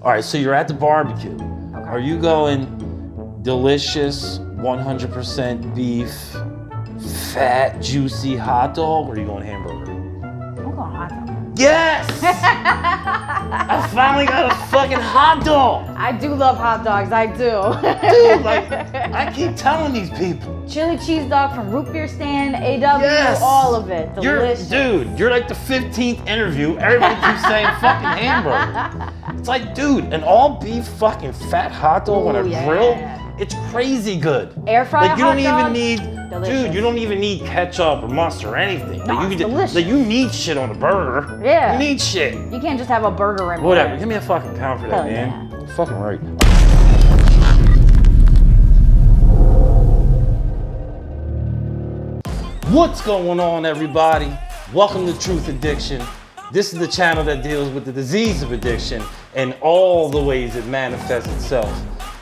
All right, so you're at the barbecue. Okay. Are you going delicious, 100% beef, fat, juicy hot dog, or are you going hamburger? I'm going hot dog. Yes! I finally got a fucking hot dog. I do love hot dogs, I do. Dude, like, I keep telling these people. Chili cheese dog from root beer stand, AW, Yes. all of it. Delicious. You're like the 15th interview. Everybody keeps saying fucking hamburger. It's like, dude, an all beef fucking fat hot dog on a grill, it's crazy good. Air fryer like you hot don't even dog, need, delicious. dude, you don't even need ketchup or mustard or anything. No, Like, it's delicious. like you need shit on a burger. Yeah. You need shit. You can't just have a burger and Whatever. bread. Give me a fucking pound for that, Hell man. yeah. You're fucking right. What's going on, everybody? Welcome to Truth Addiction. This is the channel that deals with the disease of addiction and all the ways it manifests itself.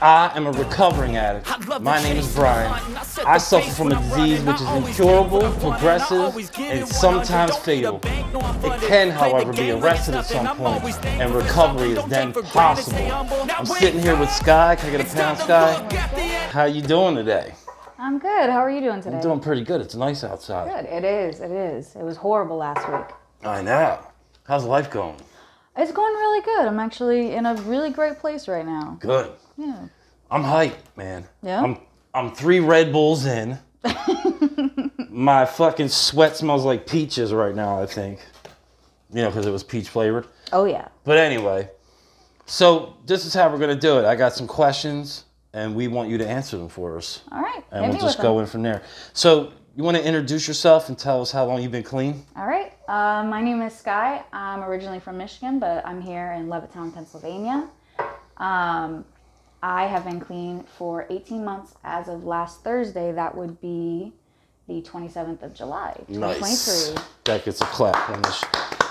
I am a recovering addict. My name is Brian. I suffer from a disease which is incurable, progressive, and sometimes fatal. It can, however, be arrested at some point, and recovery is then possible. I'm sitting here with Sky. Can I get a pound, Sky? How you doing today? I'm good. How are you doing today? I'm doing pretty good. It's nice outside. Good. It is. It is. It was horrible last week. I know. How's life going? It's going really good. I'm actually in a really great place right now. Good. Yeah. I'm hyped, man. Yeah? I'm 3 Red Bulls in. My fucking sweat smells like peaches right now, I think. You know, because it was peach flavored. Oh, yeah. But anyway, so this is how we're going to do it. I got some questions, and we want you to answer them for us. All right. And we'll just go in from there. So you want to introduce yourself and tell us how long you've been clean? All right. My name is Sky. I'm originally from Michigan, but I'm here in Levittown, Pennsylvania. I have been clean for 18 months as of last Thursday. That would be the 27th of July, 2023. Nice. That gets a clap on this.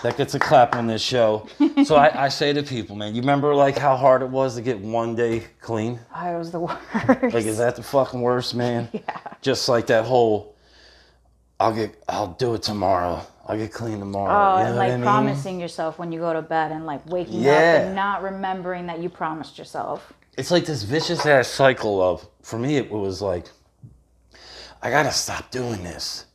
That gets a clap on this show. So I say to people, man, you remember like how hard it was to get one day clean? Oh, it was the worst. Like, is that the fucking worst, man? Yeah. Just like that whole, I'll do it tomorrow. I'll get clean tomorrow. Oh, You know and what like I mean? promising yourself when you go to bed and like waking up Yeah. and not remembering that you promised yourself. It's like this vicious ass cycle of, for me, it was like, I gotta stop doing this.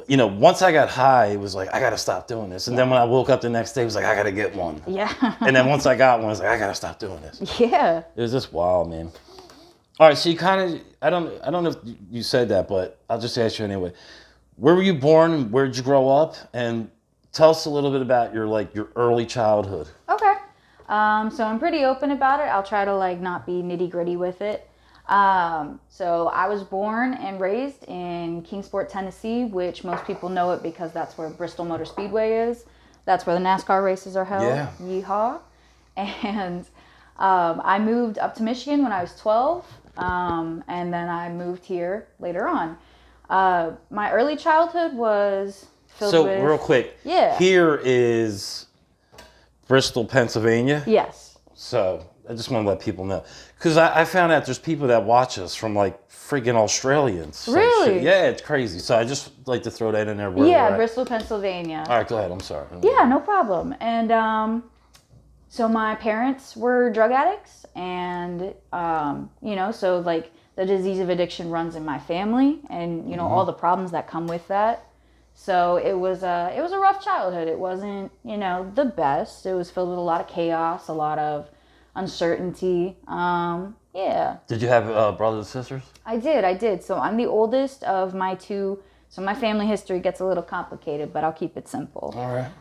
You know, once I got high, it was like, I gotta stop doing this. And then when I woke up the next day, it was like, I gotta get one. Yeah. And then once I got one, I was like, I gotta stop doing this. Yeah. It was just wild, man. All right, so you kind of, I don't know if you said that, but I'll just ask you anyway. Where were you born and where did you grow up? And tell us a little bit about your early childhood. Okay. So I'm pretty open about it. I'll try to like not be nitty gritty with it. So I was born and raised in Kingsport, Tennessee, which most people know it because that's where Bristol Motor Speedway is. That's where the NASCAR races are held. Yeah. Yeehaw. And I moved up to Michigan when I was 12, and then I moved here later on. My early childhood was filled with... So real quick, Yeah. here is Bristol, Pennsylvania. Yes. So I just want to let people know. Because I found out there's people that watch us from like freaking Australians. So Really? shit. Yeah, it's crazy. So I just like to throw that in there. Where Yeah, we're at. Bristol, Pennsylvania. All right, go ahead. I'm sorry. Yeah, no problem. And so my parents were drug addicts, and you know, so like the disease of addiction runs in my family, and you know all the problems that come with that. So it was a rough childhood. It wasn't, you know, the best. It was filled with a lot of chaos, a lot of uncertainty. Yeah. Did you have brothers and sisters? I did. So I'm the oldest of my 2. So my family history gets a little complicated, but I'll keep it simple. All right.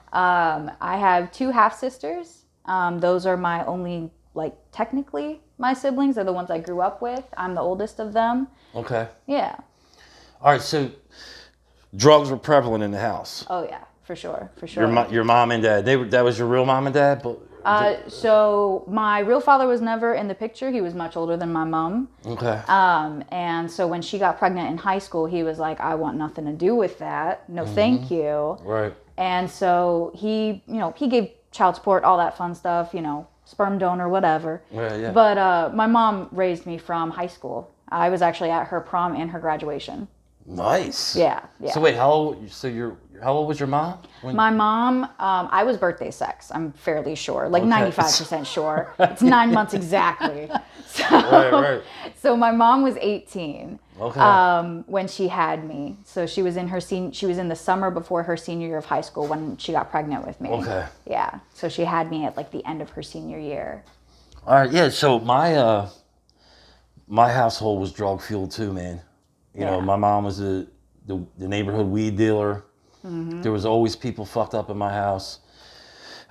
I have 2 half sisters. Those are my only, like, technically my siblings. They're the ones I grew up with. I'm the oldest of them. Okay. Yeah. All right. So drugs were prevalent in the house. Oh yeah, for sure. Your mom and dad. That was your real mom and dad. But So my real father was never in the picture. He was much older than my mom. okay. And so when she got pregnant in high school, he was like, I want nothing to do with that. No, thank you. Right. And so he gave child support, all that fun stuff, sperm donor, whatever. Yeah. But my mom raised me from high school. I was actually at her prom and her graduation. Nice. Yeah. So wait, how How old was your mom? My mom, I was birthday sex. I'm fairly sure, like Okay. 95% sure. It's 9 months exactly. So, Right. so my mom was 18 Okay. when she had me. So she was in her she was in the summer before her senior year of high school when she got pregnant with me. Okay. Yeah. So she had me at like the end of her senior year. All right. Yeah. So my household was drug fueled too, man. You know, Yeah. my mom was the neighborhood weed dealer. There was always people fucked up in my house.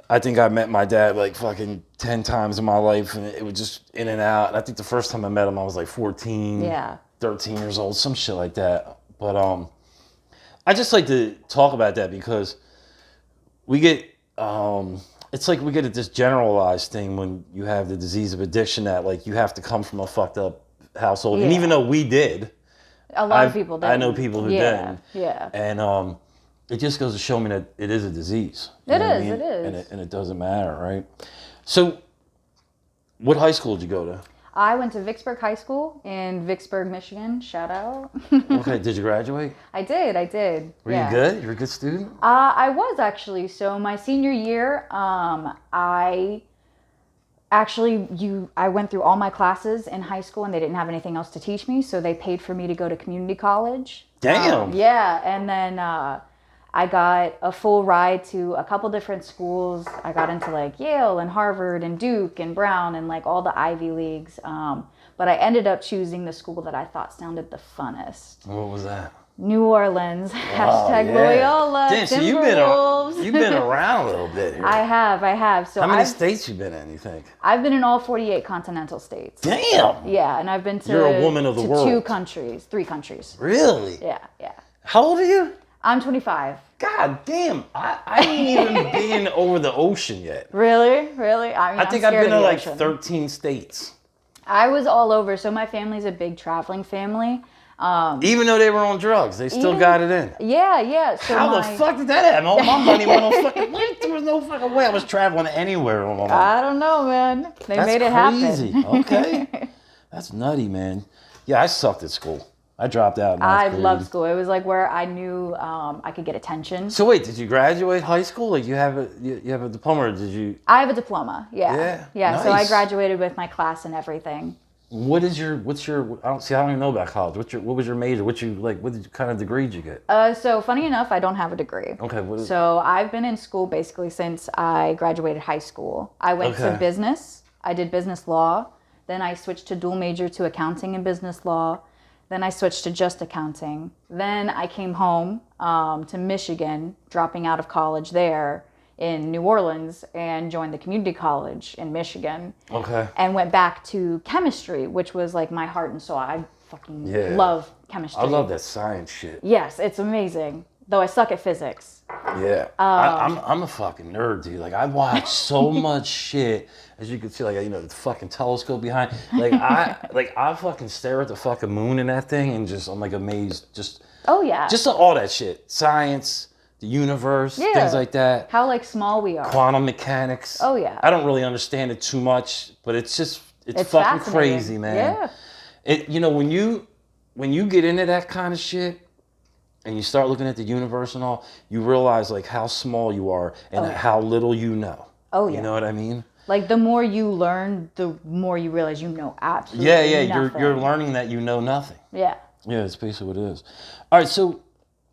I think I met my dad like fucking 10 times in my life, and it was just in and out. And I think the first time I met him, I was like 14, Yeah. 13 years old, some shit like that. But I just like to talk about that because we get, it's like we get this generalized thing when you have the disease of addiction that like you have to come from a fucked up household. And Yeah. even though we did, A lot of people did. I know people who didn't. Yeah. And it just goes to show me that it is a disease. You know what I mean? It is. And it doesn't matter, right? So, what high school did you go to? I went to Vicksburg High School in Vicksburg, Michigan. Shout out. Okay, did you graduate? I did. Were you good? You're a good student? I was actually. So my senior year, I went through all my classes in high school and they didn't have anything else to teach me. So they paid for me to go to community college. Damn. Yeah. And then I got a full ride to a couple different schools. I got into like Yale and Harvard and Duke and Brown and like all the Ivy Leagues. But I ended up choosing the school that I thought sounded the funnest. What was that? New Orleans. Hashtag yeah. Loyola. Damn, so you've been around a little bit here. I have. So How many states you been in, you think? I've been in all 48 continental states. Damn. Yeah, and I've been to You're a woman of the world. 3 countries. Really? Yeah. How old are you? I'm 25. God damn, I ain't even been over the ocean yet. Really? I think I've been to like 13 states. I was all over. So my family's a big traveling family. Even though they were on drugs, they still got it in. Yeah. So How the fuck did that happen? All my money went on fucking... There was no fucking way I was traveling anywhere on my money. I don't know, man. They made it crazy. happen. Okay. That's nutty, man. Yeah, I sucked at school. I dropped out in I ninth grade. loved school. It was like where I knew I could get attention. So wait, did you graduate high school? Like you have a diploma, or did you? I have a diploma. Yeah. Nice. So I graduated with my class and everything. What's your? I don't even know about college. What was your major? What kind of degree did you get? So funny enough, I don't have a degree. Okay. So I've been in school basically since I graduated high school. I went to business. I did business law. Then I switched to dual major to accounting and business law. Then I switched to just accounting. Then I came home to Michigan, dropping out of college there in New Orleans, and joined the community college in Michigan. Okay. And went back to chemistry, which was like my heart and soul. I fucking love chemistry. I love that science shit. Yes, it's amazing. Though I suck at physics. Yeah. I'm a fucking nerd, dude. Like I watch so much shit. As you can see, like the fucking telescope behind. Like I fucking stare at the fucking moon and that thing, and I'm like amazed. Just all that shit, science, the universe, things like that. How like small we are. Quantum mechanics. Oh yeah. I don't really understand it too much, but it's fucking crazy, man. Yeah. When you get into that kind of shit, and you start looking at the universe and all, you realize like how small you are and how little you know. Oh yeah. You know what I mean? Like the more you learn, the more you realize you know absolutely nothing. You're learning that you know nothing. Yeah. Yeah, that's basically what it is. All right, so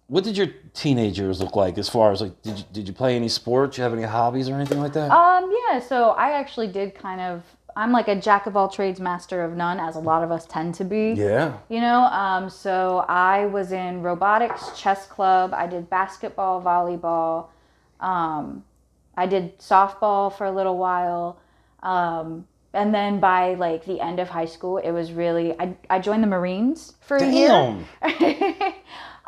what did your teenage years look like as far as like did you play any sports? Did you have any hobbies or anything like that? Yeah, so I actually did I'm like a jack of all trades, master of none, as a lot of us tend to be. Yeah. So I was in robotics, chess club, I did basketball, volleyball, I did softball for a little while. And then by like the end of high school, it was really, I joined the Marines for a year. Damn.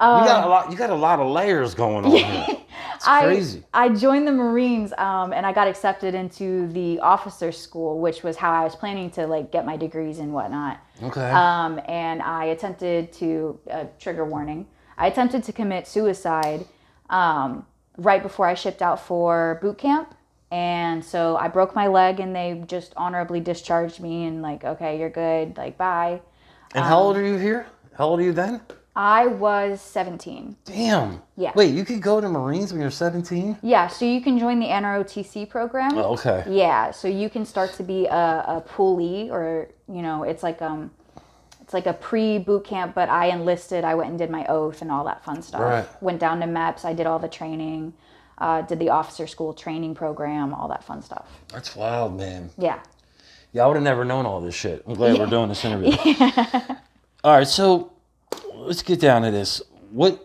You got a lot of layers going on here. It's crazy. I joined the Marines and I got accepted into the officer school, which was how I was planning to like get my degrees and whatnot. Okay. And I attempted to, trigger warning, I attempted to commit suicide right before I shipped out for boot camp. And so I broke my leg and they just honorably discharged me and like, okay, you're good, like, bye. And how old are you here? How old are you then? I was 17. Damn. Yeah. Wait, you could go to Marines when you're 17? Yeah, so you can join the NROTC program. Oh, okay. Yeah, so you can start to be a poolee, or it's like a pre-boot camp, but I enlisted. I went and did my oath and all that fun stuff. Right. Went down to MEPS. I did all the training, did the officer school training program, all that fun stuff. That's wild, man. Yeah. Yeah, I would have never known all this shit. I'm glad we're doing this interview. All right, so let's get down to this. What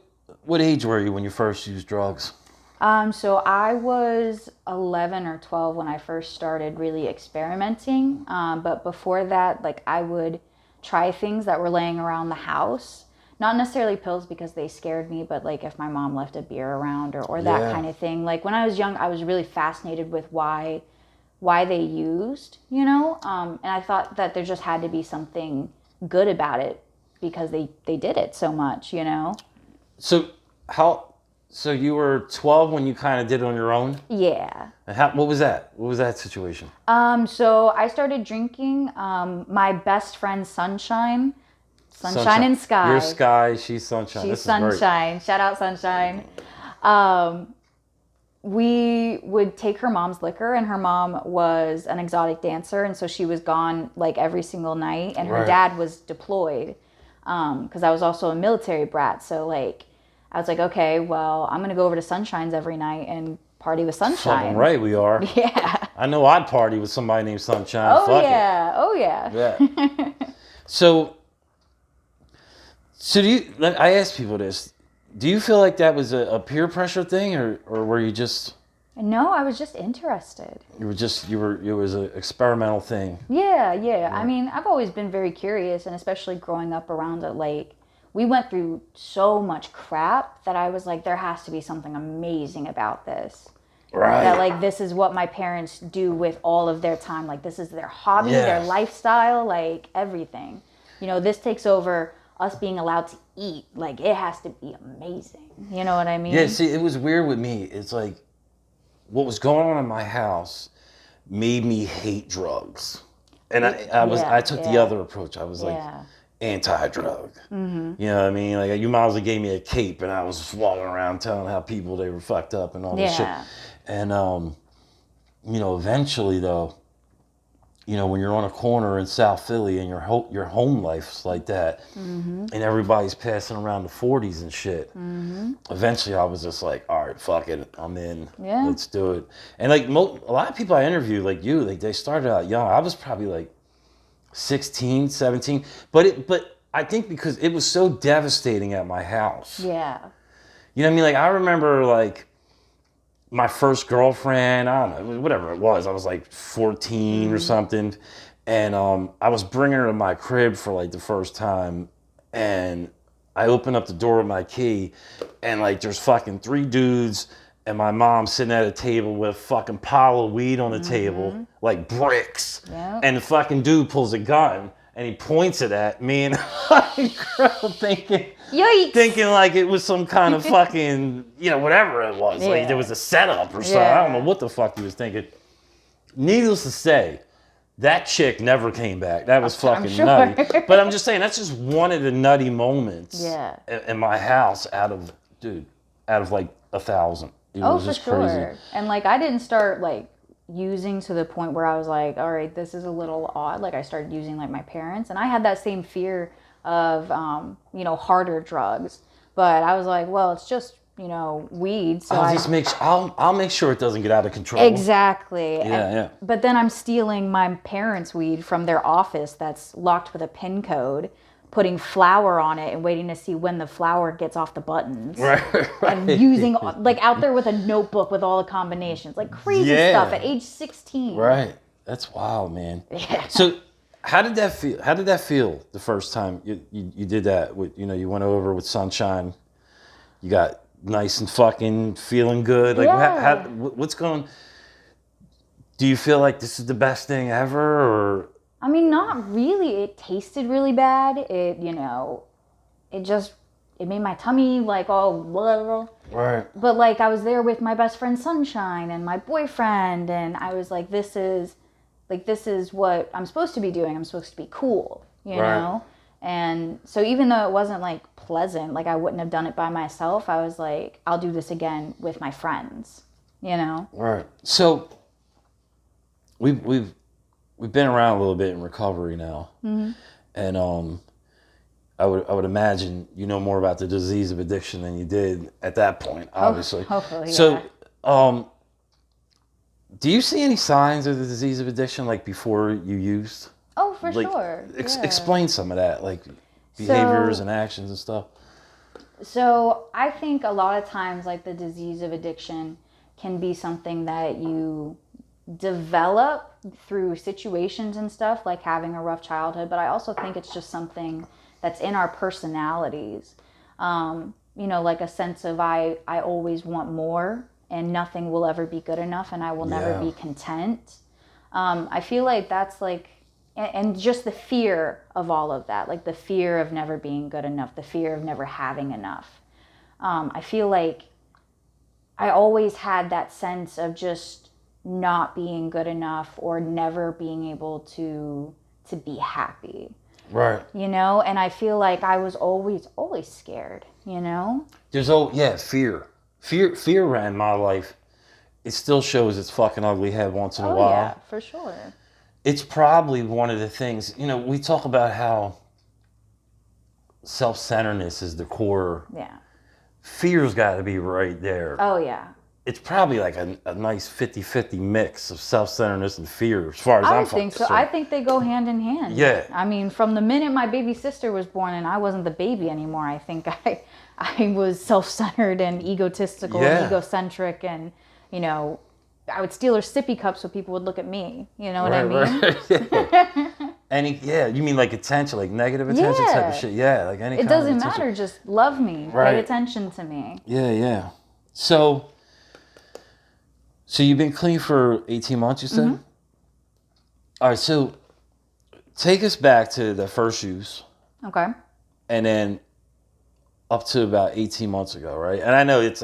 age were you when you first used drugs? So I was 11 or 12 when I first started really experimenting. But before that, like, I would try things that were laying around the house. Not necessarily pills because they scared me, but like if my mom left a beer around or that kind of thing. Like when I was young, I was really fascinated with why they used, and I thought that there just had to be something good about it because they did it so much, So you were 12 when you kind of did it on your own? Yeah. And what was that? What was that situation? So I started drinking. My best friend, Sunshine and Sky. You're Sky, she's Sunshine. She's This is Sunshine. Shout out Sunshine. We would take her mom's liquor, and her mom was an exotic dancer, and so she was gone like every single night, and her dad was deployed because I was also a military brat. So like I was like, okay, well, I'm gonna go over to Sunshine's every night and party with Sunshine. Fucking right we are. Yeah. I know I'd party with somebody named Sunshine. Oh Fuck yeah. it. Oh yeah. Yeah. So do you? I ask people this. Do you feel like that was a peer pressure thing, or were you just? No, I was just interested. It was an experimental thing. Yeah. I mean, I've always been very curious, and especially growing up around it, like we went through so much crap that I was like, there has to be something amazing about this. Right. That like this is what my parents do with all of their time. Like this is their hobby, their lifestyle, like everything. This takes over us being allowed to eat. Like it has to be amazing. You know what I mean? Yeah, see, it was weird with me. It's like what was going on in my house made me hate drugs. And I took the other approach. I was like anti-drug. Mm-hmm. You know what I mean? Like you might as well gave me a cape and I was walking around telling how people they were fucked up and all this shit. And eventually though, when you're on a corner in South Philly and your home life's like that, and everybody's passing around the 40s and shit, eventually I was just like, all right, fuck it, I'm in. Yeah. Let's do it. And like a lot of people I interview, like you, like they started out young. I was probably like 16, 17, but I think because it was so devastating at my house. Yeah. You know what I mean? Like I remember like my first girlfriend, I don't know, whatever it was. I was like 14 or something. And I was bringing her to my crib for like the first time. And I opened up the door with my key and like there's fucking 3 dudes and my mom sitting at a table with a fucking pile of weed on the table, like bricks. Yep. And the fucking dude pulls a gun and he points it at me and the girl thinking like it was some kind of fucking, whatever it was. Yeah. Like there was a setup or something. I don't know what the fuck he was thinking. Needless to say, that chick never came back. That was fucking nutty. But I'm just saying, that's just one of the nutty moments in my house out of like 1,000. It was just crazy. And like I didn't start like using to the point where I was like, all right, this is a little odd. Like I started using like my parents, and I had that same fear of harder drugs, but I was like, well, it's just weed, so I'll make sure it doesn't get out of control. Exactly. Yeah. But then I'm stealing my parents' weed from their office that's locked with a PIN code, putting flour on it and waiting to see when the flour gets off the buttons. Right. And using, like, out there with a notebook with all the combinations. Like, crazy stuff at age 16. Right. That's wild, man. Yeah. So, how did that feel? How did that feel the first time you did that? With, you went over with Sunshine. You got nice and fucking feeling good. Like, what's going... Do you feel like this is the best thing ever, or... I mean, not really. It tasted really bad. It made my tummy like all blah. Right. But like I was there with my best friend Sunshine and my boyfriend, and I was like, this is what I'm supposed to be doing. I'm supposed to be cool, you know? And so even though it wasn't like pleasant, like I wouldn't have done it by myself, I was like, I'll do this again with my friends, you know? Right. So we've been around a little bit in recovery now. Mm-hmm. And I would imagine you know more about the disease of addiction than you did at that point, obviously. Hopefully, so, do you see any signs of the disease of addiction like before you used? Oh, for like, sure. Explain some of that, like behaviors and actions and stuff. So I think a lot of times, like the disease of addiction can be something that you develop through situations and stuff, like having a rough childhood. But I also think it's just something that's in our personalities. You know, like a sense of I always want more and nothing will ever be good enough and I will never be content. I feel like that's like, and just the fear of all of that, like the fear of never being good enough, the fear of never having enough. I feel like I always had that sense of just not being good enough or never being able to be happy. Right. You know, and I feel like I was always scared, you know? There's fear. Fear ran my life. It still shows its fucking ugly head once in a while. Yeah, for sure. It's probably one of the things, you know, we talk about how self-centeredness is the core. Yeah. Fear's got to be right there. Oh, yeah. It's probably like a nice 50-50 mix of self-centeredness and fear, as far as I'm think so. concerned. I think they go hand in hand. Yeah. I mean, from the minute my baby sister was born and I wasn't the baby anymore, I think I was self-centered and egotistical and egocentric, and, you know, I would steal her sippy cups so people would look at me. You know what I mean? Right. You mean like attention, like negative attention type of shit? Yeah, like any kind of attention. It doesn't matter, just love me. Right. Pay attention to me. Yeah. So you've been clean for 18 months, you said? Mm-hmm. All right, so take us back to the first use. Okay. And then up to about 18 months ago, right? And I know it's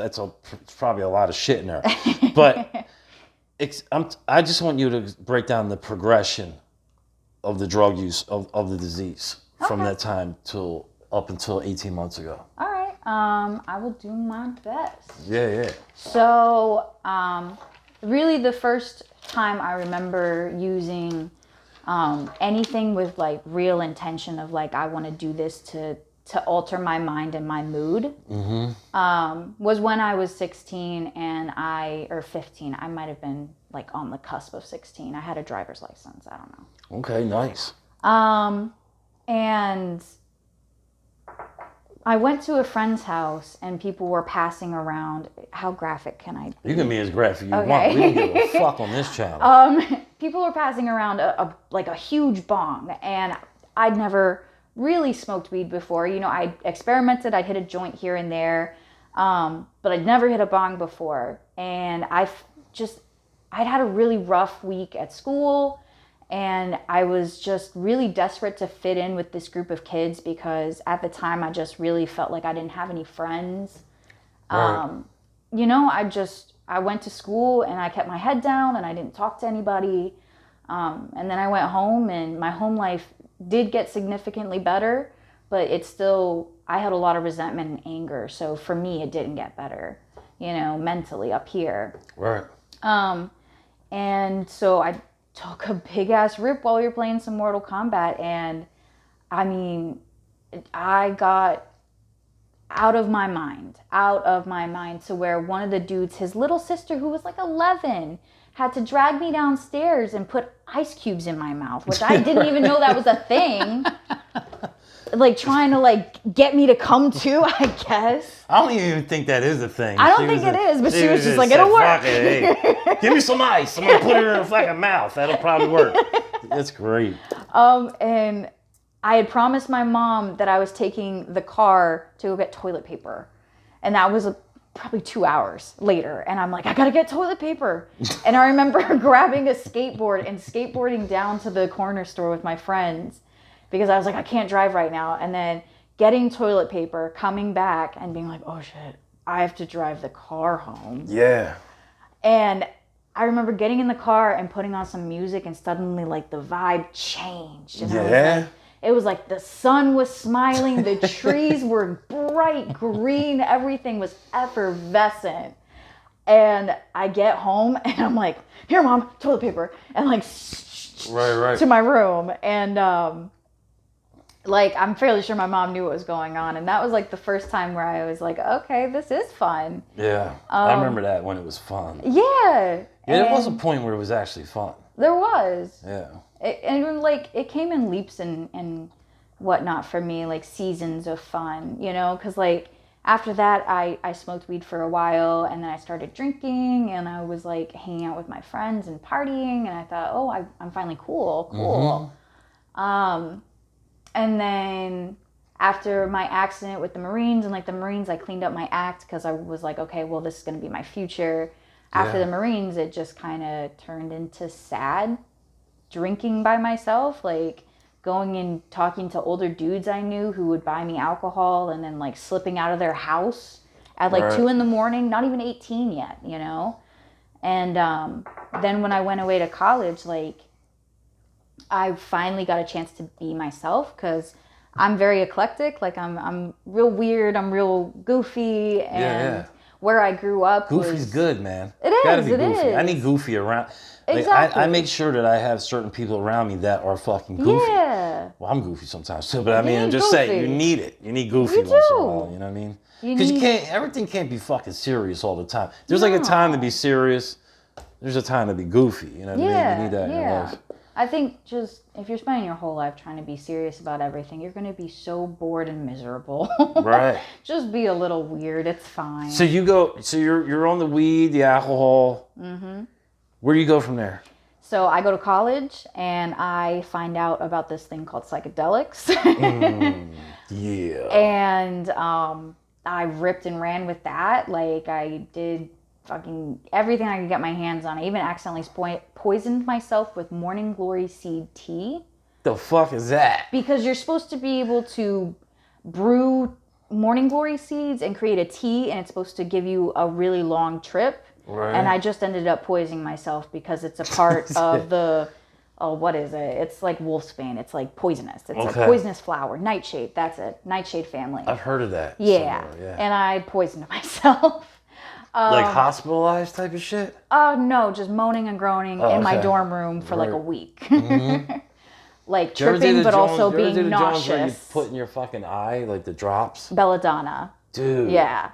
probably a lot of shit in there. But I just want you to break down the progression of the drug use of the disease from that time up until 18 months ago. All right. I will do my best. Yeah. So, really the first time I remember using anything with like real intention of like, I want to do this to alter my mind and my mood, was when I was 16 or 15. I might have been like on the cusp of 16. I had a driver's license. I don't know. Okay, nice. And I went to a friend's house and people were passing around. How graphic can I be? You can be as graphic as you want. We don't give a fuck on this channel. People were passing around a huge bong, and I'd never really smoked weed before. You know, I experimented. I'd hit a joint here and there, but I'd never hit a bong before. And I'd had a really rough week at school, and I was just really desperate to fit in with this group of kids because at the time I just really felt like I didn't have any friends. Right. You know, I went to school and I kept my head down and I didn't talk to anybody. And then I went home, and my home life did get significantly better, but I had a lot of resentment and anger. So for me, it didn't get better, you know, mentally up here. Right. And so I took a big ass rip while we were playing some Mortal Kombat. And I mean, I got out of my mind to where one of the dudes, his little sister, who was like 11, had to drag me downstairs and put ice cubes in my mouth, which I didn't even know that was a thing. Like trying to like get me to come to, I guess. I don't even think that is a thing. I don't think it is, but she was just like, it'll work. Hey, give me some ice. I'm gonna put it in her fucking mouth. That'll probably work. That's great. And I had promised my mom that I was taking the car to go get toilet paper, and that was probably 2 hours later. And I'm like, I gotta get toilet paper. And I remember grabbing a skateboard and skateboarding down to the corner store with my friends, because I was like, I can't drive right now. And then getting toilet paper, coming back and being like, oh shit, I have to drive the car home. Yeah. And I remember getting in the car and putting on some music, and suddenly like the vibe changed. And I was like, It was like the sun was smiling, the trees were bright green, everything was effervescent. And I get home and I'm like, here, Mom, toilet paper. And like, right. to my room. And like, I'm fairly sure my mom knew what was going on. And that was like the first time where I was like, okay, this is fun. Yeah. I remember that when it was fun. Yeah. Yeah, there was a point where it was actually fun. There was. Yeah. And like, it came in leaps and whatnot for me, like seasons of fun, you know, because like after that I smoked weed for a while, and then I started drinking, and I was like hanging out with my friends and partying, and I thought, oh, I'm finally cool. And then after my accident with the Marines, and like the Marines, I cleaned up my act because I was like, okay, well, this is going to be my future. After the Marines, it just kind of turned into sad drinking by myself, like going and talking to older dudes I knew who would buy me alcohol, and then like slipping out of their house at like 2 a.m, not even 18 yet, you know? And then when I went away to college, like I finally got a chance to be myself, because I'm very eclectic. Like I'm real weird, I'm real goofy, and where I grew up Goofy's good, man. It is, Gotta be it goofy. is. I need goofy around. Like, Exactly. I make sure that I have certain people around me that are fucking goofy. Yeah. Well, I'm goofy sometimes too, but I mean, You I'm need just saying, you goofy. need it. You need goofy You once in a do. while, you know what I mean? Because everything can't be fucking serious all the time. There's like a No. time to be serious. There's a time to be goofy, you know what I mean? You need that in your life. I think just if you're spending your whole life trying to be serious about everything, you're going to be so bored and miserable. Right. Just be a little weird. It's fine. So you're on the weed, the alcohol. Mm-hmm. Where do you go from there? So I go to college and I find out about this thing called psychedelics. Yeah. And I ripped and ran with that. Like I did fucking everything I could get my hands on. I even accidentally poisoned myself with morning glory seed tea. The fuck is that? Because you're supposed to be able to brew morning glory seeds and create a tea, and it's supposed to give you a really long trip. Right. And I just ended up poisoning myself because it's a part of the, what is it? It's like wolfsbane. It's like poisonous. It's like poisonous flower. Nightshade. That's it. Nightshade family. I've heard of that. Yeah. somewhere, And I poisoned myself. Like hospitalized type of shit? No, just moaning and groaning in my dorm room for like a week. Mm-hmm. Like tripping, but also being nauseous. Where you put in your fucking eye, like the drops? Belladonna. Dude. Yeah.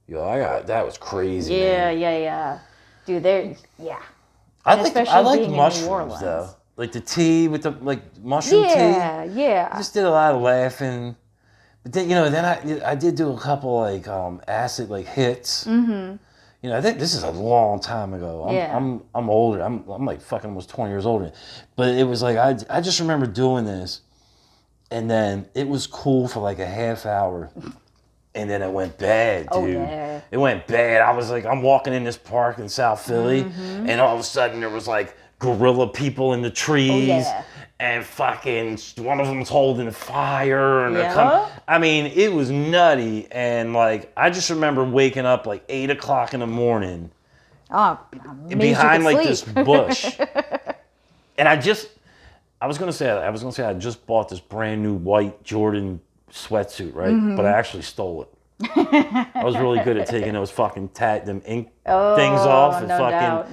Yo, that was crazy. Yeah, man. yeah. Dude, yeah. I especially like being in New mushrooms Orleans. though. Like the tea with the mushroom tea. Yeah. I just did a lot of laughing. But then I did do a couple like acid like hits. Mm-hmm. I think this is a long time ago. I'm older. I'm like fucking almost 20 years older. But it was like I just remember doing this, and then it was cool for like a half hour, and then it went bad, dude. Oh, yeah. It went bad. I was like, I'm walking in this park in South Philly, and all of a sudden there was like gorilla people in the trees. Oh, yeah. And fucking one of them was holding a fire, and Yeah? I mean, it was nutty. And like, I just remember waking up like 8 o'clock in the morning, behind like this bush. And I was gonna say I just bought this brand new white Jordan sweatsuit, right? Mm-hmm. But I actually stole it. I was really good at taking those fucking them ink things off and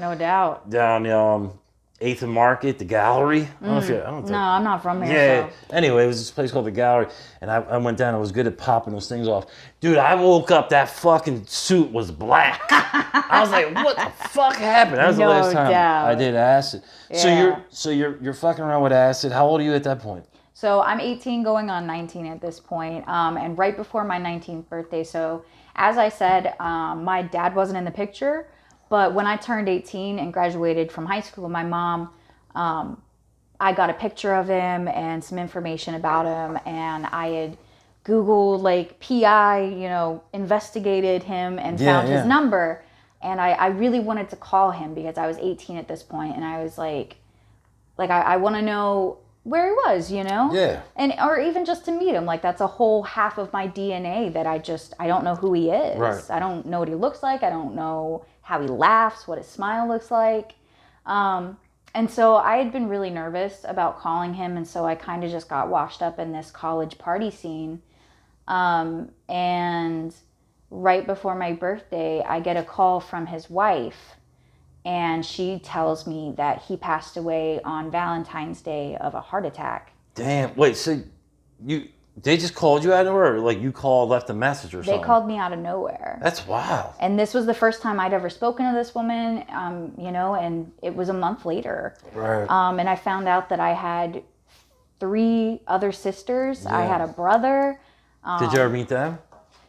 No doubt. down 8th and Market, the Gallery. I don't know if No, I'm not from there. yeah. So. Anyway, it was this place called the Gallery, and I went down. I was good at popping those things off. Dude, I woke up. That fucking suit was black. I was like, "What the fuck happened?" That was the last time I did acid. Yeah. So you're fucking around with acid. How old are you at that point? So I'm 18 going on 19 at this point, and right before my 19th birthday. So as I said, my dad wasn't in the picture. But when I turned 18 and graduated from high school, my mom, I got a picture of him and some information about him, and I had Googled like PI, investigated him and found his number. And I really wanted to call him because I was 18 at this point, and I was like I want to know where he was, Yeah. and or even just to meet him. Like that's a whole half of my DNA that I don't know who he is. Right. I don't know what he looks like. I don't know how he laughs, what his smile looks like. And And so I had been really nervous about calling him, and so I kind of just got washed up in this college party scene. And right before my birthday, I get a call from his wife, and she tells me that he passed away on Valentine's Day of a heart attack. Damn. Wait, so they just called you out of nowhere, or like you called, left a message or something? They called me out of nowhere. That's wild. And this was the first time I'd ever spoken to this woman, and it was a month later. Right. And I found out that I had 3 other sisters. Yeah. I had a brother. Did you ever meet them?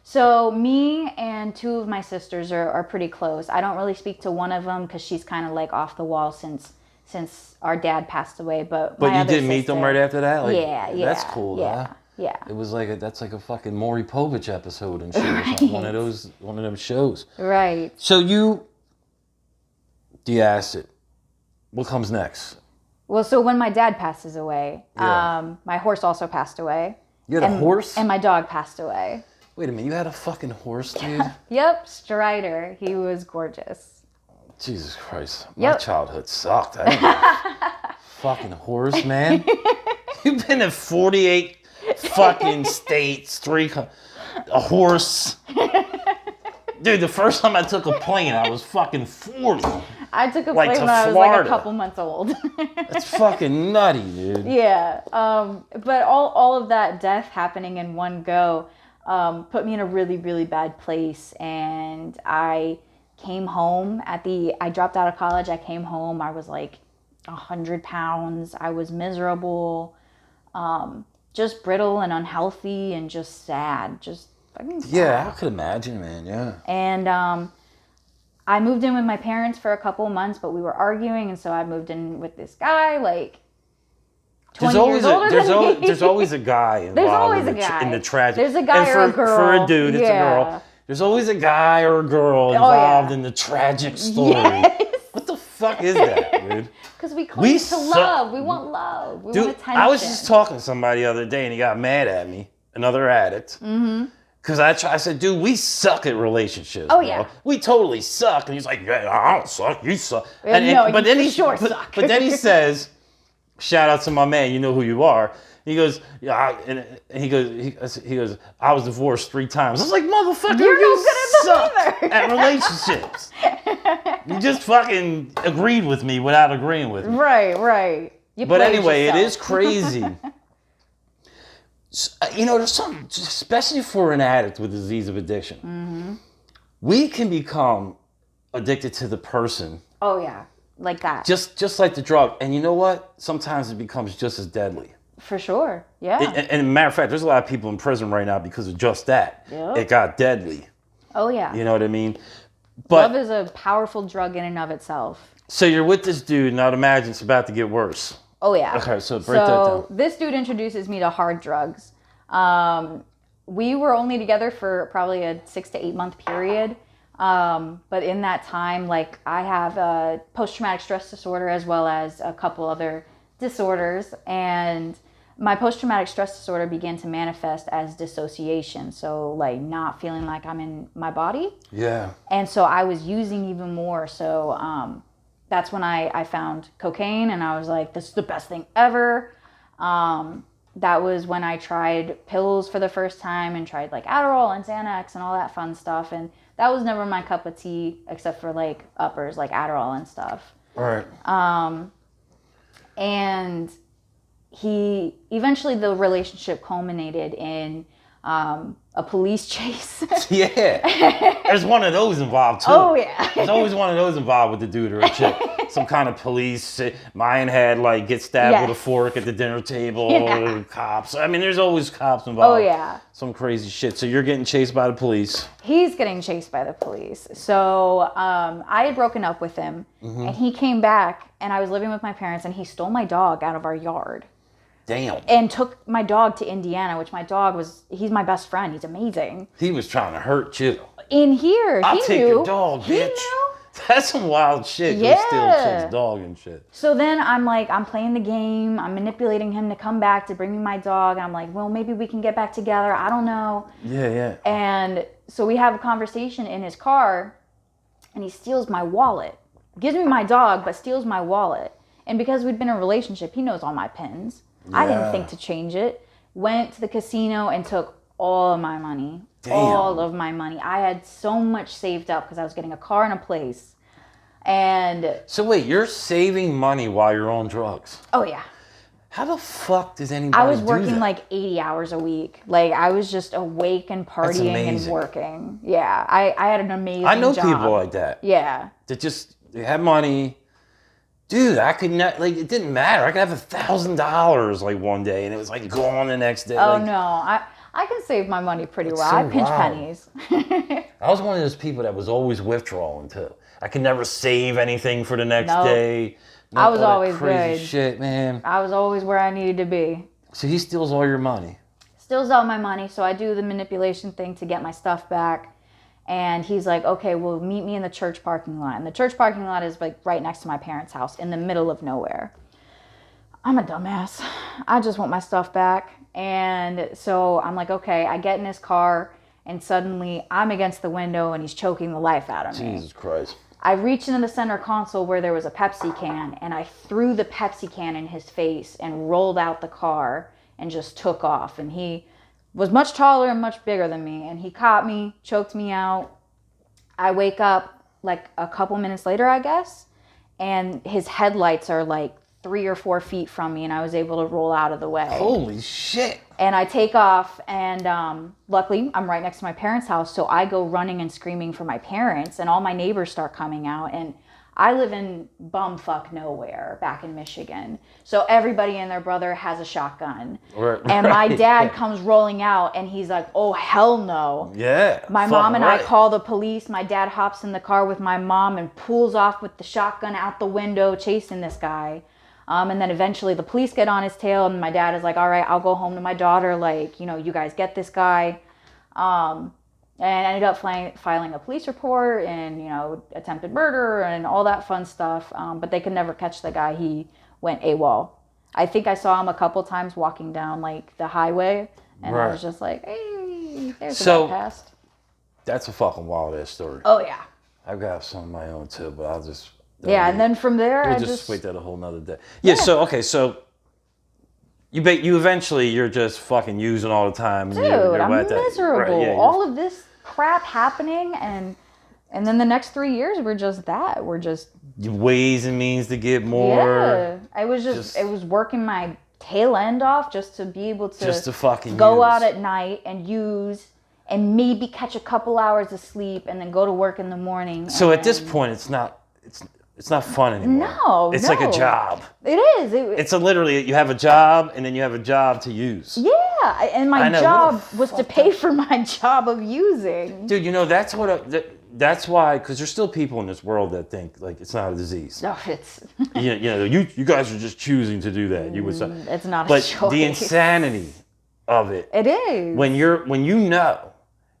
So me and 2 of my sisters are pretty close. I don't really speak to one of them because she's kind of like off the wall since our dad passed away. But you did meet them right after that? Like, yeah. That's cool, yeah, huh? Yeah. It was like that's like a fucking Maury Povich episode and shit. Right. One of them shows. Right. So you de-assed it. What comes next? Well, so when my dad passes away, Yeah. my horse also passed away. You had a horse? And my dog passed away. Wait a minute, you had a fucking horse, dude? Yep, Strider. He was gorgeous. Jesus Christ. Yep. My childhood sucked. I didn't have a fucking horse, man. You've been in 48 fucking states, a horse. Dude, the first time I took a plane, I was fucking 40. I took a Like plane to when I was like a Florida. couple months old. That's fucking nutty, dude. Yeah. But all of that death happening in one go put me in a really, really bad place. And I came home I dropped out of college. I came home. I was like 100 pounds. I was miserable, just brittle and unhealthy and just sad. Just fucking sad. Yeah, I could imagine, man. Yeah. And I moved in with my parents for a couple of months, but we were arguing, and so I moved in with this guy, like 20 years older than me. There's always a guy involved. There's always in a guy. In the tragic. There's a guy and or a girl. For a dude, it's a Yeah. girl. There's always a guy or a girl yeah. involved in the tragic story. Yes. What the fuck is that, dude? Because we cling to suck. love. We want love. We Dude, want attention. I was just talking to somebody the other day, and he got mad at me, another addict. Mm-hmm. Because I said, dude, we suck at relationships. Oh, bro. yeah. We totally suck. And he's like, yeah, I don't suck. You suck. No, you but then for he sure suck. But then he says, shout out to my man, you know who you are. He goes, yeah, and he goes, I was divorced 3 times. I was like, motherfucker, You're you no good at suck them either. at relationships. You just fucking agreed with me without agreeing with me. Right. You But played anyway, yourself. it is crazy. There's something, especially for an addict with disease of addiction, Mm-hmm. we can become addicted to the person, Oh, yeah. Like that. just like the drug. And you know what? Sometimes it becomes just as deadly. For sure. Yeah. And matter of fact, there's a lot of people in prison right now because of just that. Yep. It got deadly. Oh, yeah. You know what I mean? But Love is a powerful drug in and of itself. so you're with this dude, and I'd imagine it's about to get worse. Oh, yeah. Okay, so break that down. This dude introduces me to hard drugs. We were only together for probably a 6 to 8 month period. But in that time, like, I have a post-traumatic stress disorder as well as a couple other disorders. And my post-traumatic stress disorder began to manifest as dissociation. So, like, not feeling like I'm in my body. Yeah. And so I was using even more. So that's when I found cocaine, and I was like, this is the best thing ever. That was when I tried pills for the first time and tried like Adderall and Xanax and all that fun stuff. And that was never my cup of tea, except for like uppers like Adderall and stuff. All right. And eventually the relationship culminated in a police chase. Yeah. There's one of those involved too. Oh, yeah. There's always one of those involved with the dude or a chick. Some kind of police shit. Mine had like get stabbed Yes. with a fork at the dinner table. Yeah. Cops. I mean, there's always cops involved. Oh, yeah. Some crazy shit. So you're getting chased by the police. He's getting chased by the police. So I had broken up with him, and he came back, and I was living with my parents, and he stole my dog out of our yard. Damn. And took my dog to Indiana, which he's my best friend. He's amazing. He was trying to hurt you. In here, I'll he take knew. your dog, He bitch. knew. That's some wild shit. Yeah. Go steal a chick's dog and shit. So then I'm playing the game. I'm manipulating him to come back to bring me my dog. And I'm like, well, maybe we can get back together. I don't know. Yeah. And so we have a conversation in his car, and he steals my wallet. Gives me my dog, but steals my wallet. And because we'd been in a relationship, he knows all my pins. I didn't think to change it. Went to the casino and took all of my money. Damn. All of my money. I had so much saved up because I was getting a car and a place. And so wait, you're saving money while you're on drugs? oh yeah. How the fuck does anybody I was do working that? like 80 hours a week. Like I was just awake and partying and working. Yeah, I had an amazing job. I know people like that. Yeah. They have money. Dude, I could not, like, it didn't matter. I could have $1,000 like one day and it was like gone the next day. Oh like, no, I can save my money pretty well. so I pinch wild. pennies. I was one of those people that was always withdrawing too. I could never save anything for the next Nope. day. I was all that always crazy good. shit, man. I was always where I needed to be. So he steals all your money. Steals all my money, so I do the manipulation thing to get my stuff back. And he's like, okay, well, meet me in the church parking lot. And the church parking lot is like right next to my parents' house in the middle of nowhere. I'm a dumbass. I just want my stuff back. And so I'm like, okay, I get in his car and suddenly I'm against the window and he's choking the life out of me. Jesus Christ. I reached into the center console where there was a Pepsi can and I threw the Pepsi can in his face and rolled out the car and just took off. And he was much taller and much bigger than me. And he caught me, choked me out. I wake up like a couple minutes later, I guess. And his headlights are like 3 or 4 feet from me and I was able to roll out of the way. Holy shit. And I take off and luckily I'm right next to my parents' house. So I go running and screaming for my parents and all my neighbors start coming out. And I live in bumfuck nowhere back in Michigan. So everybody and their brother has a shotgun. Right, and my dad comes rolling out and he's like, oh, hell no. Yeah. My mom and I call the police. My dad hops in the car with my mom and pulls off with the shotgun out the window chasing this guy. And then eventually the police get on his tail and my dad is like, all right, I'll go home to my daughter. Like, you guys get this guy. And I ended up filing a police report and, attempted murder and all that fun stuff. But they could never catch the guy. He went AWOL. I think I saw him a couple times walking down like the highway and I was just like, hey, there's a past. That's a fucking wild ass story. Oh yeah. I've got some of my own too, but I'll just... and then from there, we'll I just wait that a whole nother day. Yeah. So okay, so you eventually you're just fucking using all the time. Dude, you're I'm miserable. Right, yeah, all of this crap happening, and then the next 3 years we're just that. We're just ways and means to get more. Yeah, I was it was working my tail end off just to be able to fucking go use. out at night and use. And maybe catch a couple hours of sleep, and then go to work in the morning. So at this point, it's not fun anymore. No, it's like a job. It is. It's literally you have a job, and then you have a job to use. Yeah, and my job was to pay for my job of using. Dude, that's why, because there's still people in this world that think like it's not a disease. No, it's. You guys are just choosing to do that. You would say it's not a but choice. the insanity of it. It is. When you know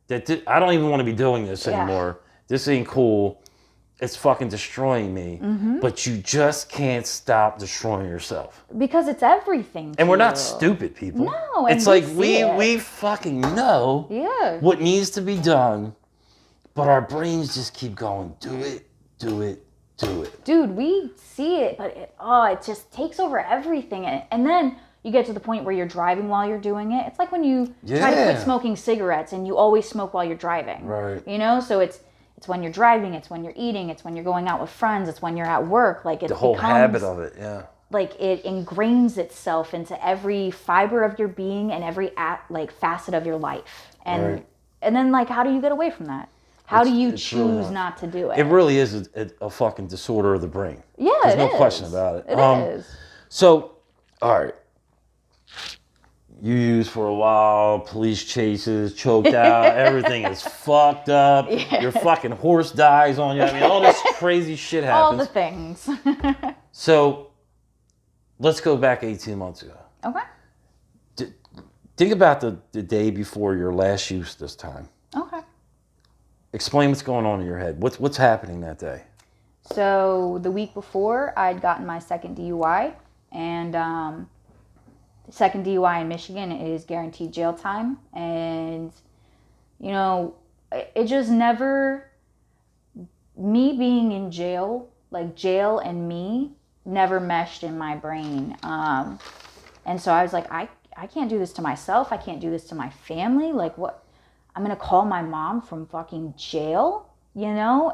that I don't even want to be doing this anymore. This ain't cool. It's fucking destroying me. Mm-hmm. But you just can't stop destroying yourself. Because it's everything. And we're not stupid people. No, it's like we fucking know what needs to be done, but our brains just keep going, do it. Dude, we see it, but it just takes over everything. And then you get to the point where you're driving while you're doing it. It's like when you try to quit smoking cigarettes and you always smoke while you're driving. Right. So it's when you're driving, it's when you're eating, it's when you're going out with friends, it's when you're at work. Like the whole habit of it, yeah. Like it ingrains itself into every fiber of your being and every facet of your life. And then like, how do you get away from that? How do you choose not to do it? It really is a fucking disorder of the brain. Yeah, There's no question about it. It is. So, all right. You used for a while, police chases, choked out, everything is fucked up. Yeah. Your fucking horse dies on you. I mean, all this crazy shit happens. All the things. So, let's go back 18 months ago. Okay. Think about the day before your last use this time. Okay. Explain what's going on in your head. What's happening that day? So, the week before, I'd gotten my second DUI, and second DUI in Michigan is guaranteed jail time. And, it just never, me being in jail, like jail and me never meshed in my brain. And so I was like, I can't do this to myself. I can't do this to my family. Like, what? I'm going to call my mom from fucking jail, you know?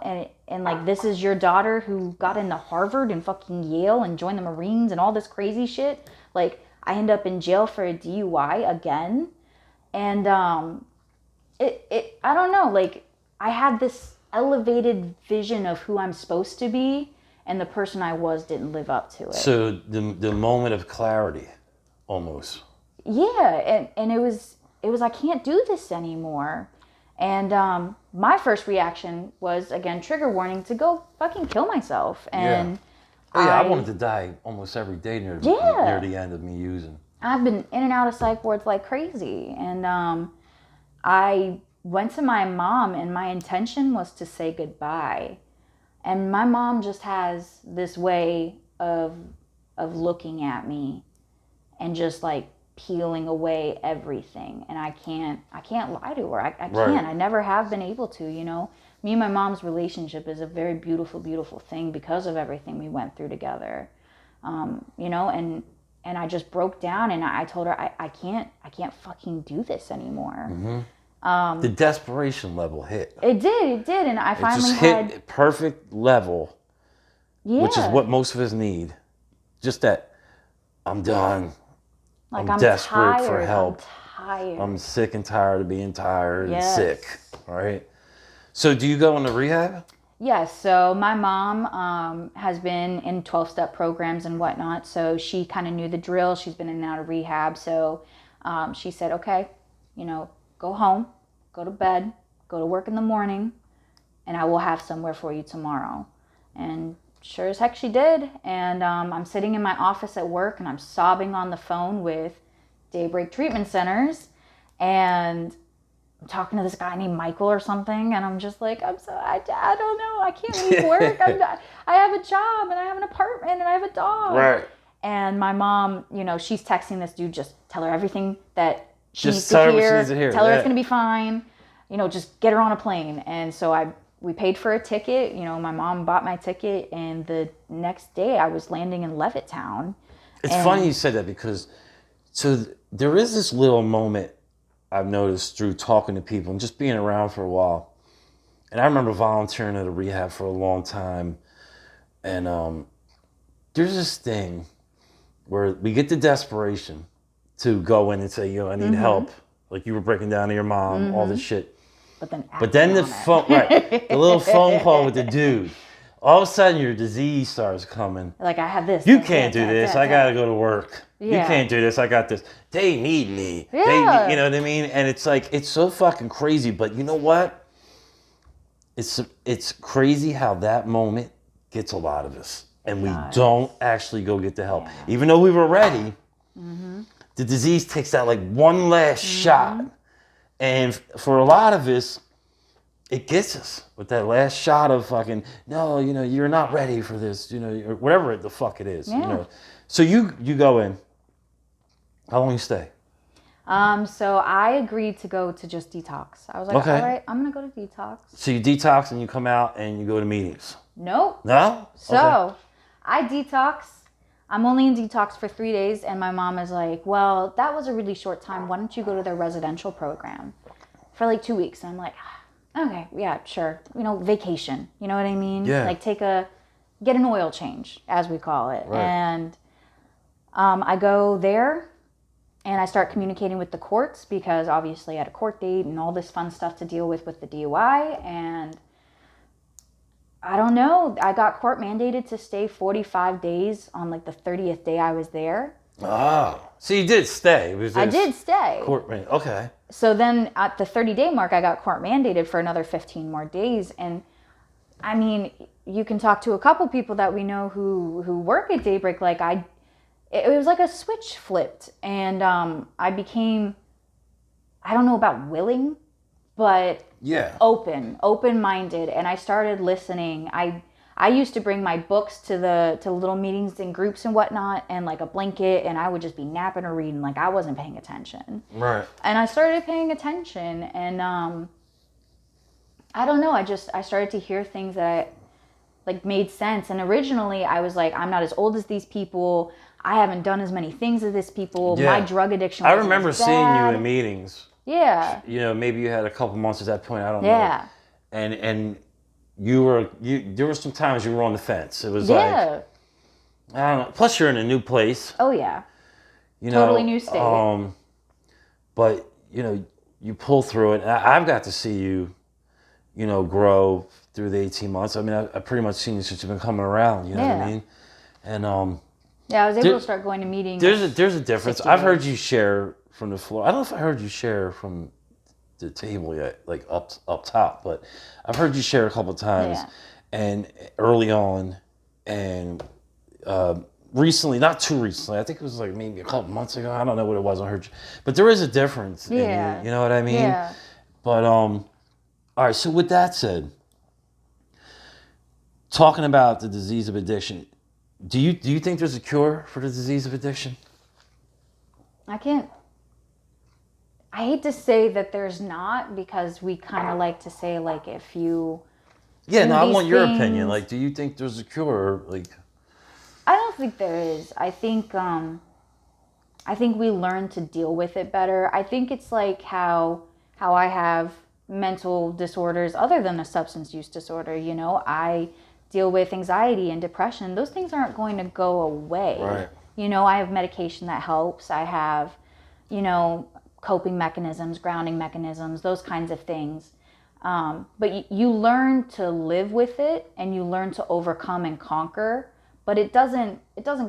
And like, this is your daughter who got into Harvard and fucking Yale and joined the Marines and all this crazy shit. Like, I end up in jail for a DUI again. And I don't know, like, I had this elevated vision of who I'm supposed to be, and the person I was didn't live up to it. So the moment of clarity, almost. Yeah, and it was I can't do this anymore. And my first reaction was, again, trigger warning, to go fucking kill myself. And I wanted to die almost every day near the end of me using. I've been in and out of psych wards like crazy. And I went to my mom, and my intention was to say goodbye. And my mom just has this way of looking at me and just like peeling away everything. And I can't lie to her. I can't. I never have been able to, you know. Me and my mom's relationship is a very beautiful, beautiful thing because of everything we went through together. You know, and I just broke down, and I told her I can't fucking do this anymore. Mm-hmm. The desperation level hit. It did, and I finally hit perfect level, yeah, which is what most of us need. Just that, I'm done. Like, I'm desperate for help. I'm tired. I'm sick and tired of being tired and sick. All right. So do you go into rehab? Yes. So my mom has been in 12-step programs and whatnot. So she kind of knew the drill. She's been in and out of rehab. So she said, okay, you know, go home, go to bed, go to work in the morning, and I will have somewhere for you tomorrow. And sure as heck she did. And I'm sitting in my office at work, and I'm sobbing on the phone with Daybreak Treatment Centers, and I'm talking to this guy named Michael or something, and I'm just like, I don't know, I can't leave work. I have a job, and I have an apartment, and I have a dog. Right. And my mom, you know, she's texting this dude, just tell her everything that she needs tell to her what hear. she needs to hear. Tell her it's gonna be fine. You know, just get her on a plane. And so we paid for a ticket. You know, my mom bought my ticket, and the next day I was landing in Levittown. It's funny you said that, because there is this little moment I've noticed through talking to people and just being around for a while. And I remember volunteering at a rehab for a long time. And there's this thing where we get the desperation to go in and say, you know, I need help. Like you were breaking down to your mom, all this shit. But then the phone, the little phone call with the dude. All of a sudden, your disease starts coming. Like, I have this. You can't do this. I gotta go to work. Yeah. You can't do this. I got this. They need me. Yeah. You know what I mean? And it's like, it's so fucking crazy. But you know what? It's crazy how that moment gets a lot of us, and we don't actually go get the help, even though we were ready. The disease takes that like one last shot, and for a lot of us, it gets us with that last shot of fucking, no, you know, you're not ready for this, you know, or whatever the fuck it is, you know. So you go in. How long you stay? So I agreed to go to just detox. I was like, all right, I'm gonna go to detox. So you detox and you come out and you go to meetings? Nope. No? So I detox. I'm only in detox for 3 days, and my mom is like, well, that was a really short time. Why don't you go to their residential program for like 2 weeks? And I'm like, okay, yeah, sure. You know, vacation. You know what I mean? Yeah. Like get an oil change, as we call it. Right. And I go there, and I start communicating with the courts, because obviously I had a court date and all this fun stuff to deal with the DUI. And I don't know, I got court mandated to stay 45 days on like the 30th day I was there. Oh, so you did stay. I did stay. Okay. So then at the 30-day mark, I got court mandated for another 15 more days. And I mean, you can talk to a couple people that we know who work at Daybreak. Like it was like a switch flipped, and I became, I don't know about willing, but open-minded, and I started listening. I used to bring my books to little meetings and groups and whatnot, and like a blanket, and I would just be napping or reading like I wasn't paying attention. Right. And I started paying attention, and I don't know, I started to hear things that like made sense. And originally I was like, I'm not as old as these people. I haven't done as many things as these people. Yeah. My drug addiction I wasn't remember as seeing you bad. in meetings. Yeah. You know, maybe you had a couple months at that point. I don't know. Yeah. And you there were some times you were on the fence. It was Yeah. like, I don't know. Plus, you're in a new place. Oh yeah. You know, Totally new state. But you know, you pull through it. And I've got to see you, you know, grow through the 18 months. I mean, I've pretty much seen you since you've been coming around. You know what I mean? And yeah, I was able to start going to meetings. There's a difference. 60 I've heard days. you share from the floor. I don't know if I heard you share from the table yet, like up top, but I've heard you share a couple of times, and early on, and recently, not too recently. I think it was like maybe a couple months ago. I don't know what it was. I heard you, but there is a difference. Yeah. You know what I mean? Yeah. But all right. So with that said, talking about the disease of addiction, do you think there's a cure for the disease of addiction? I hate to say that there's not, because we kind of like to say, like, if you I want your things, opinion. Like, do you think there's a cure? Like, I don't think there is. I think we learn to deal with it better. I think it's like how I have mental disorders other than a substance use disorder. You know, I deal with anxiety and depression. Those things aren't going to go away. Right. You know, I have medication that helps. I have, you know, coping mechanisms, grounding mechanisms, those kinds of things. But you learn to live with it, and you learn to overcome and conquer. But it doesn't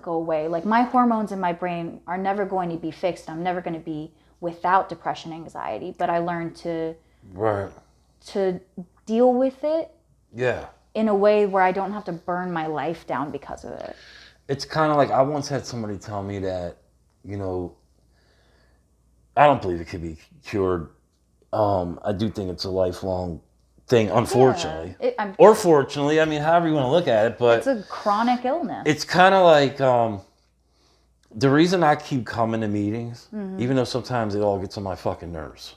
go away. Like, my hormones in my brain are never going to be fixed. I'm never going to be without depression, anxiety. But I learned to deal with it. Yeah. In a way where I don't have to burn my life down because of it. It's kind of like, I once had somebody tell me that, you know, I don't believe it could be cured. I do think it's a lifelong thing, unfortunately. Or fortunately, I mean, however you want to look at it, but it's a chronic illness. It's kind of like, the reason I keep coming to meetings, even though sometimes it all gets on my fucking nerves,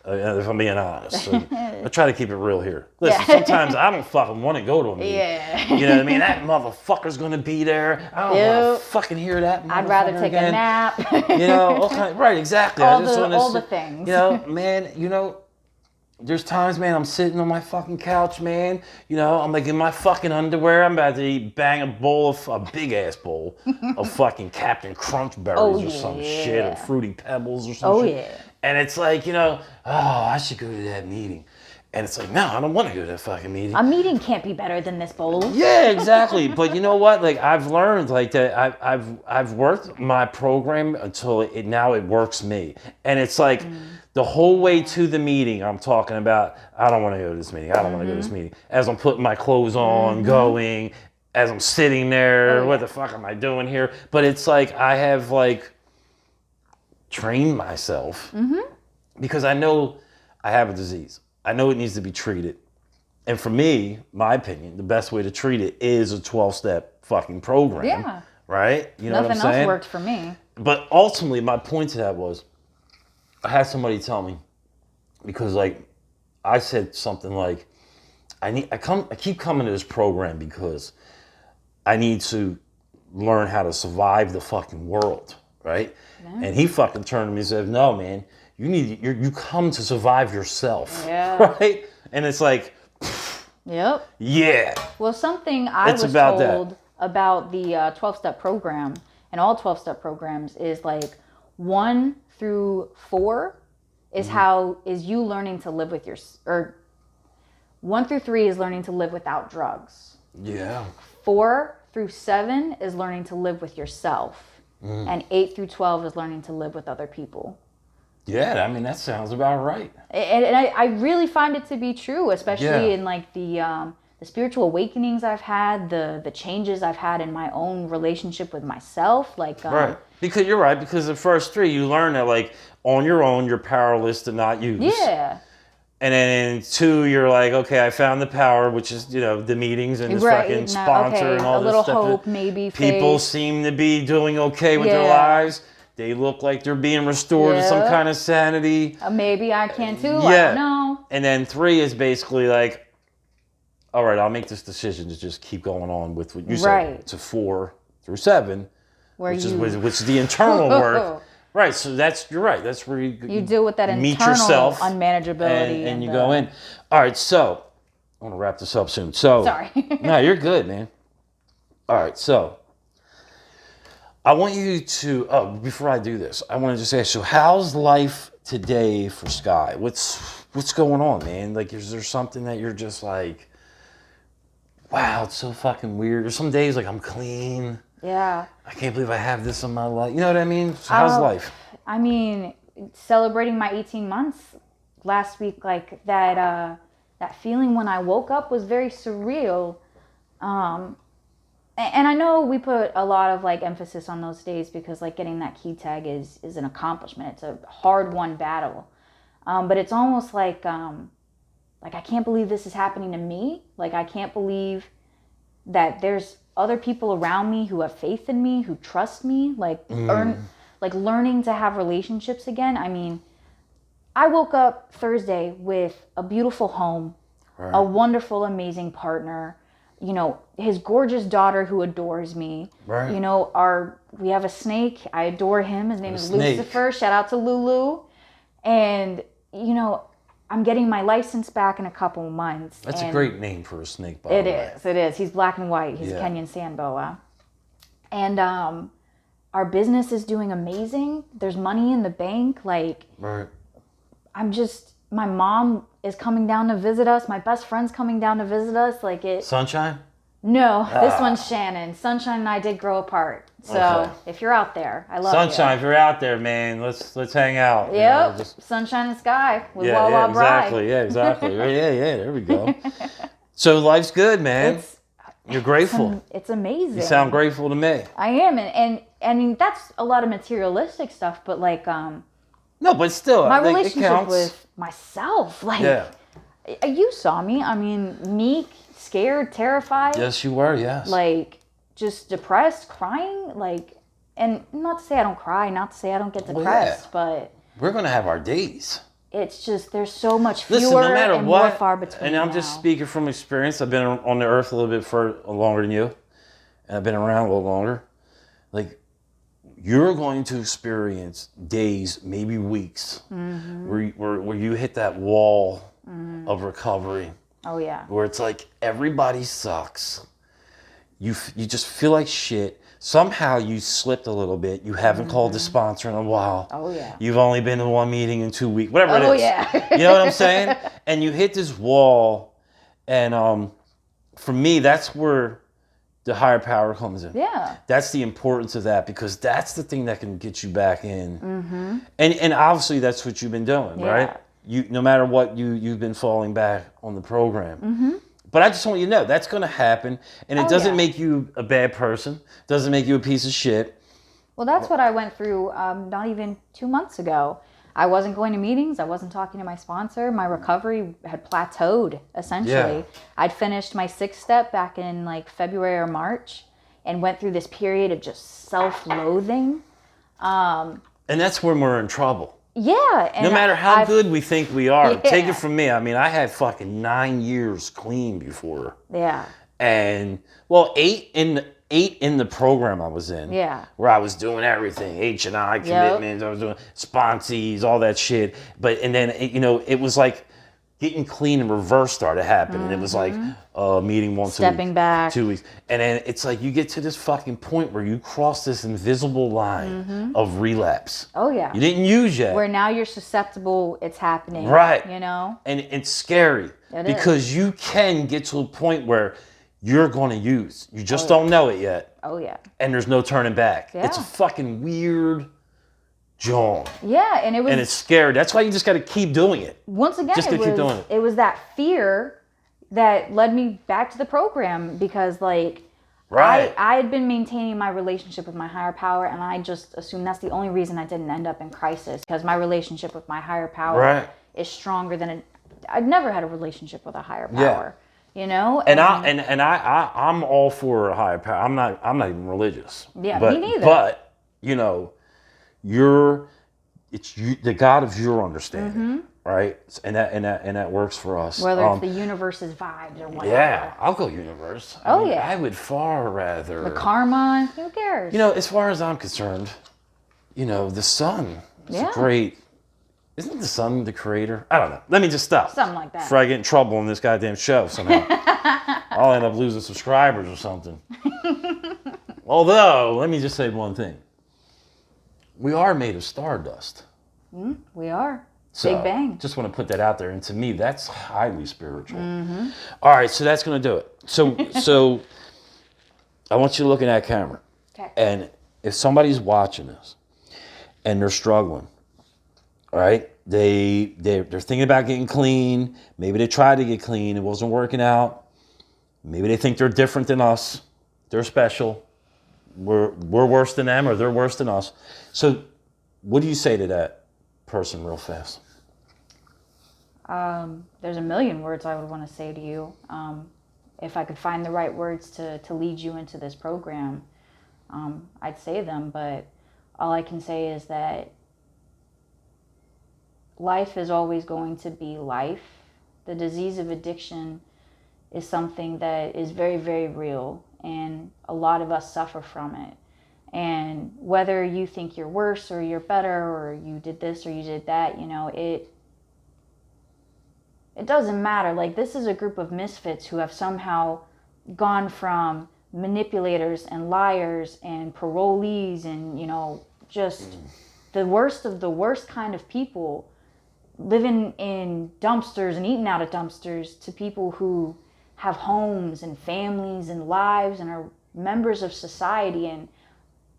if I'm being honest. So I try to keep it real here. Listen, sometimes I don't fucking want to go to a meeting. Yeah. You know what I mean? That motherfucker's going to be there. I don't want to fucking hear that motherfucker I'd rather take again. a nap. You know, right, exactly. all the things. You know, man, you know, there's times, man, I'm sitting on my fucking couch, man. You know, I'm like in my fucking underwear. I'm about to bang a big ass bowl of fucking Captain Crunch berries or some shit, or Fruity Pebbles or some shit. Yeah. And it's like, you know, I should go to that meeting. And it's like, no, I don't want to go to that fucking meeting. A meeting can't be better than this bowl. Yeah, exactly. But you know what? Like, I've learned like that. I've worked my program until now it works me. And it's like the whole way to the meeting, I'm talking about, I don't want to go to this meeting. I don't want to go to this meeting. As I'm putting my clothes on, going, as I'm sitting there, what the fuck am I doing here? But it's like, I have like trained myself because I know I have a disease. I know it needs to be treated. And for me, my opinion, the best way to treat it is a 12-step fucking program. Yeah. Right? You know what I'm saying? Nothing else worked for me. But ultimately, my point to that was, I had somebody tell me, because like, I said something like, I keep coming to this program because I need to learn how to survive the fucking world, right? Yeah. And he fucking turned to me and said, no, man, you come to survive yourself, right? And it's like, yep. Yeah. Well, something I was told about the 12-step program, and all 12-step programs, is like 1 through 4 is is you learning to live with or 1 through 3 is learning to live without drugs. Yeah. 4 through 7 is learning to live with yourself. And 8 through 12 is learning to live with other people. Yeah, I mean, that sounds about right. And I really find it to be true, especially in like the spiritual awakenings I've had, the changes I've had in my own relationship with myself. Like, right. Because you're right, because the first 3, you learn that like on your own, you're powerless to not use. Yeah. And then in 2, you're like, okay, I found the power, which is, you know, the meetings and this fucking sponsor and all a this little stuff. Hope, maybe People faith. seem to be doing okay with their lives. They look like they're being restored to some kind of sanity. Maybe I can too. I don't know. And then 3 is basically like, all right, I'll make this decision to just keep going on with what you said. Right. To 4 through 7, Where which is the internal work. Right. So you're right. That's where you deal with that meet internal yourself unmanageability. and you go in. All right. So I want to wrap this up soon. So Sorry. No, you're good, man. All right. So I want you to, before I do this, I want to just ask you, how's life today for Sky? What's going on, man? Like, is there something that you're just like, wow, it's so fucking weird? Or some days, like, I'm clean. Yeah. I can't believe I have this in my life. You know what I mean? So how's life? I mean, celebrating my 18 months last week, like that feeling when I woke up was very surreal. And I know we put a lot of like emphasis on those days because like getting that key tag is an accomplishment. It's a hard-won battle. But it's almost like I can't believe this is happening to me. Like I can't believe that there's other people around me who have faith in me, who trust me, learning to have relationships again. I mean, I woke up Thursday with a beautiful home, right, a wonderful, amazing partner, you know, his gorgeous daughter who adores me. Right. You know, we have a snake. I adore him. His name is Lucifer. Shout out to Lulu. And, you know, I'm getting my license back in a couple months. That's a great name for a snake, by the way. It is. He's black and white. He's a Kenyan sand boa. And our business is doing amazing. There's money in the bank. Like, right. My mom is coming down to visit us. My best friend's coming down to visit us. Sunshine? No, this one's Shannon. Sunshine and I did grow apart. So if you're out there, I love you. Sunshine, if you're out there, man, let's hang out. Yep, you know, Sunshine and Sky with Wawa Brian. Yeah, exactly. Yeah, there we go. So life's good, man. You're grateful. It's amazing. You sound grateful to me. I am, and I mean that's a lot of materialistic stuff, but like no, but still, my relationship with myself, like you saw me. I mean, meek, scared, terrified. Yes, you were. Yes. Like just depressed, crying, like, and not to say I don't cry, not to say I don't get depressed, but we're gonna have our days. It's just there's so much fewer no matter and what, more far between. And I'm just speaking from experience. I've been on the earth a little bit longer than you, and I've been around a little longer. Like, you're going to experience days, maybe weeks, where you hit that wall of recovery. Oh yeah. Where it's like everybody sucks. You just feel like shit. Somehow you slipped a little bit. You haven't called the sponsor in a while. Oh yeah. You've only been to one meeting in 2 weeks. Whatever it is. Oh yeah. You know what I'm saying? And you hit this wall, and for me, that's where the higher power comes in. Yeah. That's the importance of that, because that's the thing that can get you back in. And obviously that's what you've been doing, right? No matter what, you've been falling back on the program. But I just want you to know that's going to happen, and it doesn't make you a bad person. Doesn't make you a piece of shit. Well, that's what I went through not even 2 months ago. I wasn't going to meetings. I wasn't talking to my sponsor. My recovery had plateaued, essentially. Yeah. I'd finished my 6th step back in like February or March and went through this period of just self-loathing. And that's when we're in trouble. Yeah. And no matter how good we think we are. Yeah. Take it from me. I mean, I had fucking 9 years clean before. Yeah. And, well, 8 in the program I was in. Yeah. Where I was doing everything. H&I commitments. I was doing sponsees, all that shit. And then, it was like getting clean in reverse started happening. It was like meeting once Stepping a week. back. 2 weeks. And then it's like you get to this fucking point where you cross this invisible line of relapse. Oh, yeah. You didn't use yet. Where now you're susceptible, it's happening. Right. You know? And it's scary. Because you can get to a point where you're going to use. You just don't know it yet. Oh, yeah. And there's no turning back. Yeah. It's a fucking weird job. Yeah, and it's scary. That's why you just got to keep doing it. Once again, keep doing it. It was that fear that led me back to the program because, like, I had been maintaining my relationship with my higher power, and I just assumed that's the only reason I didn't end up in crisis, because my relationship with my higher power is stronger than I'd never had a relationship with a higher power. Yeah. You know, and I'm all for a higher power. I'm not even religious. Yeah, me neither. But it's the God of your understanding, right? And that works for us. Whether it's the universe's vibes or whatever. Yeah, I'll go universe. I mean, I would far rather. The karma, who cares? You know, as far as I'm concerned, you know, the sun is great. Isn't the sun the creator? I don't know. Let me just stop. Something like that. Before I get in trouble on this goddamn show somehow. I'll end up losing subscribers or something. Although, let me just say one thing. We are made of stardust. We are. So, Big Bang. Just want to put that out there. And to me, that's highly spiritual. All right, so that's going to do it. So I want you to look in that camera. Okay. And if somebody's watching this and they're struggling, all right, they're thinking about getting clean. Maybe they tried to get clean. It wasn't working out. Maybe they think they're different than us. They're special. We're worse than them, or they're worse than us. So what do you say to that person real fast? There's a million words I would want to say to you. If I could find the right words to lead you into this program, I'd say them. But all I can say is that life is always going to be life. The disease of addiction is something that is very, very real, and a lot of us suffer from it. And whether you think you're worse or you're better, or you did this or you did that, you know, it doesn't matter. Like, this is a group of misfits who have somehow gone from manipulators and liars and parolees and, you know, just the worst of the worst kind of people, living in dumpsters and eating out of dumpsters, to people who have homes and families and lives and are members of society and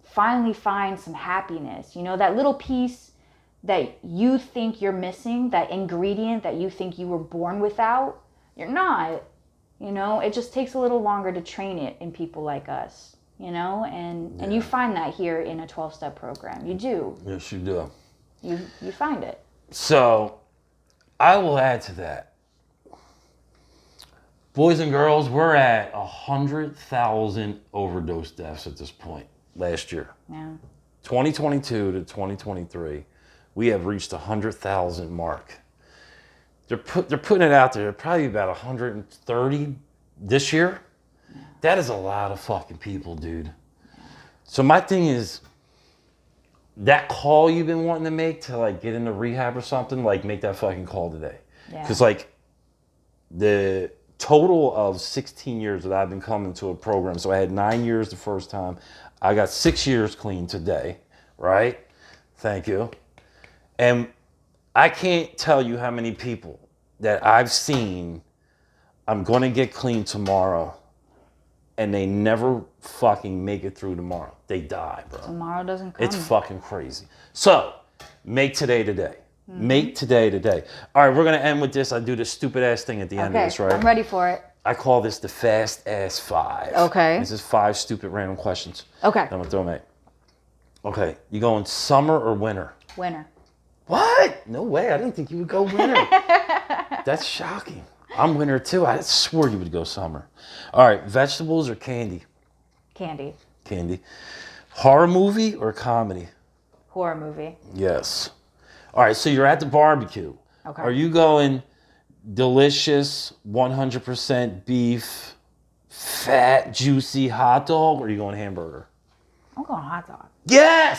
finally find some happiness. You know, that little piece that you think you're missing, that ingredient that you think you were born without, you're not. You know, it just takes a little longer to train it in people like us, you know, and you find that here in a 12-step program. You do. Yes, you do. You find it. So I will add to that. Boys and girls, we're at 100,000 overdose deaths at this point last year. Yeah. 2022 to 2023, we have reached 100,000 mark. They're putting it out there. Probably about 130 this year. Yeah. That is a lot of fucking people, dude. Yeah. So my thing is, that call you've been wanting to make to like get into rehab or something, like make that fucking call today. Because like the total of 16 years that I've been coming to a program. So I had 9 years the first time. I got 6 years clean today, right? Thank you. And I can't tell you how many people that I've seen, I'm going to get clean tomorrow, and they never fucking make it through tomorrow. They die, bro. Tomorrow doesn't come. It's fucking crazy. So, make today today. Make today today. All right, we're going to end with this. I do this stupid ass thing at the end of this, right? I'm ready for it. I call this the fast ass 5. Okay. This is 5 stupid random questions. Okay. I'm going to throw them at you. Okay, you going summer or winter? Winter. What? No way. I didn't think you would go winter. That's shocking. I'm winter too. I swore you would go summer. All right, vegetables or candy? Candy. Candy. Horror movie or comedy? Horror movie. Yes. All right, so you're at the barbecue. Okay. Are you going delicious, 100% beef, fat, juicy hot dog, or are you going hamburger? I'm going hot dog. Yes!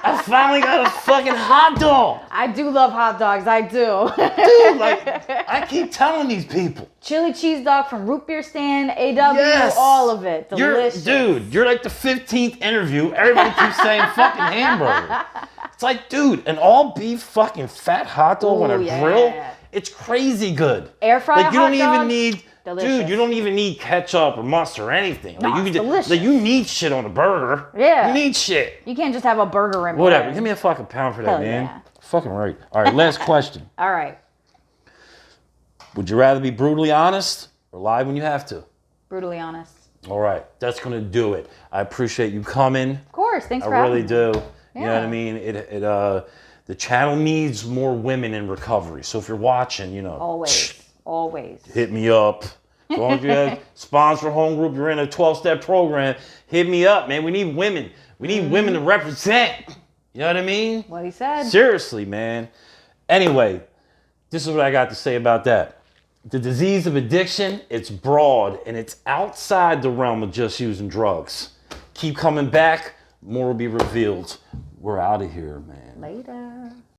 I finally got a fucking hot dog. I do love hot dogs. I do. Dude, like, I keep telling these people. Chili cheese dog from Root Beer Stand, AW, all of it. Delicious. You're like the 15th interview. Everybody keeps saying fucking hamburger. It's like, dude, an all beef fucking fat hot dog on a grill, it's crazy good. Air fry like, you hot don't dog, even need, delicious. dude, you don't even need ketchup or mustard or anything. Like, No, you it's can delicious. like, you need shit on a burger. Yeah. You need shit. You can't just have a burger and Whatever. bread. Give me a fucking pound for that, Hell man. yeah. Fucking right. All right, last question. All right. Would you rather be brutally honest or lie when you have to? Brutally honest. All right, that's going to do it. I appreciate you coming. Of course. Thanks for I having really me. do. You know what I Yeah. mean? The channel needs more women in recovery. So if you're watching, you know, Always. hit me up. As long as you have sponsor home group, you're in a 12-step program, hit me up, man. We need women. We need women to represent. You know what I mean? What he said. Seriously, man. Anyway, this is what I got to say about that. The disease of addiction, it's broad and it's outside the realm of just using drugs. Keep coming back, more will be revealed. We're out of here, man. Later.